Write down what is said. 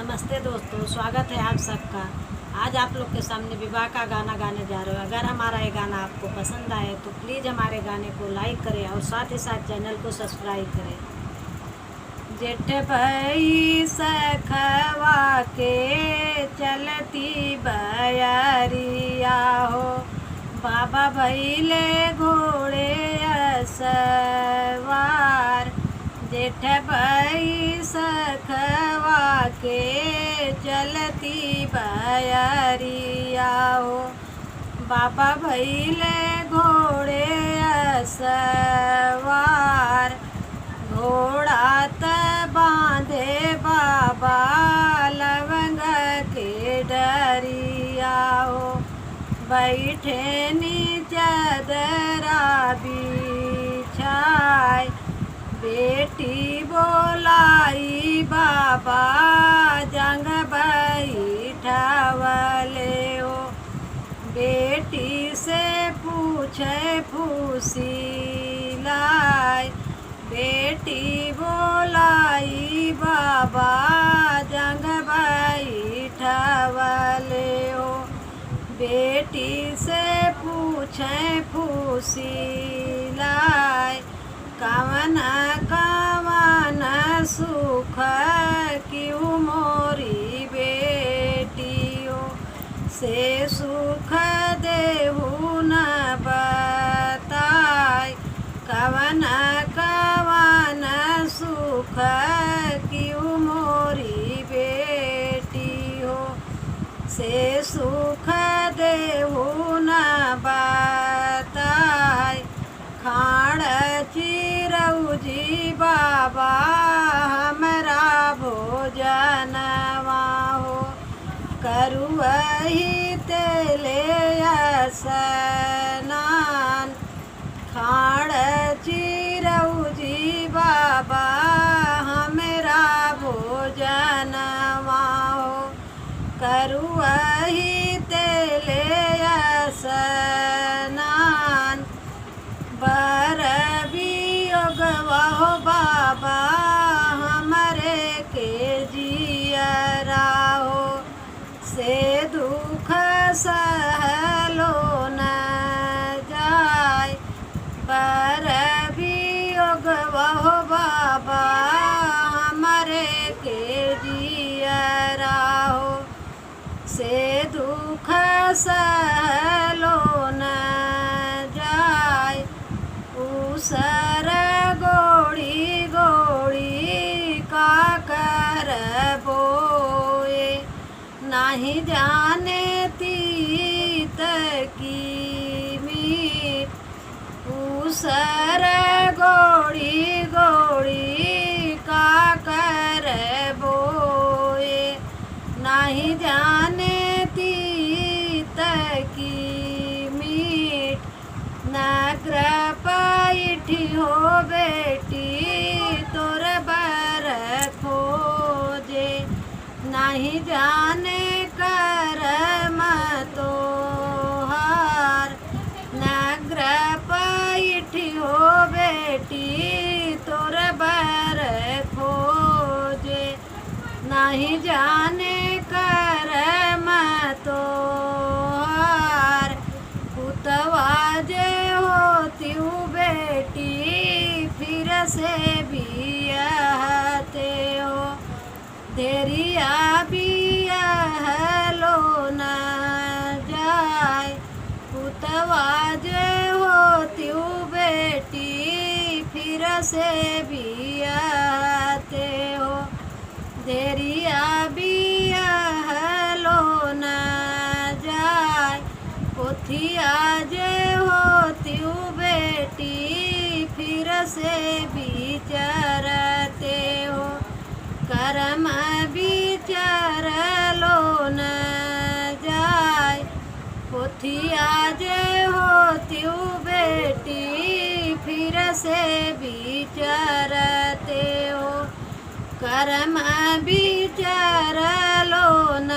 नमस्ते दोस्तों, स्वागत है आप सबका। आज आप लोग के सामने विवाह का गाना गाने जा रहे हो। अगर हमारा ये गाना आपको पसंद आए तो प्लीज़ हमारे गाने को लाइक करें और साथ ही साथ चैनल को सब्सक्राइब करें। जेठ भई सखवा के चलती बयरिया हो, बाबा भैले घोड़े सवार। जेठ भई सखवा के चलती बयरिया हो, बाबा भैले घोड़े सवार। घोड़ा त बांधे बाबा लवंग के डरिया हो, बैठे नीचे दरा बिछाए। बेटी बोलाई बाबा जंग बैठावले हो, बेटी से पूछे फूसिलाई। बेटी बोलाई बाबा जंग बैठावले हो, बेटी से पूछे फूसिलाई। कवन कवन सुख क्यों मोरी बेटियों से सुख देहु न बताय। कवन कवन सुख क्यों मोरी बेटियों से सुख देहु न बताय। खाड़ चिरौजी बाबा हमरा भोजनवा हो, करुवही तेले स्नान। खाड़ चिरौजी बाबा हमरा भोजनवा हो, करुवही तेले स्नान। बर वियोगवा हो बाबा हमरे के जियरा हो, से दुख सहलो न जाय। बर वियोगवा हो बाबा हमरे के जियरा हो, से दुख सहलो न जाय। उसर गोड़ी गोड़ी का कर बोए, नहीं जाने तीत की मीत। उसर गोड़ी गोड़ी का कर बोए, नहीं जाने तीत की मीट। नग्र पैठी हो बेटी तोर बर खोजे, नहीं जाने करम तोहार। नग्र पैठी हो बेटी तोर बर खोजे, नहीं जाने करम तोहार। पुतवा जे होती बेटी फिर से बियाहते हो, देरिया बियाहलो न जाय। पुतवा जे होती बेटी फिर से बियाहते हो, देरिया बियाहलो न जाय। पोथिया जे होती बेटी फिर से विचारते हो, करम विचारलो न जाय। पोथिया जे होती बेटी फिर से विचारते हो, करम विचारलो न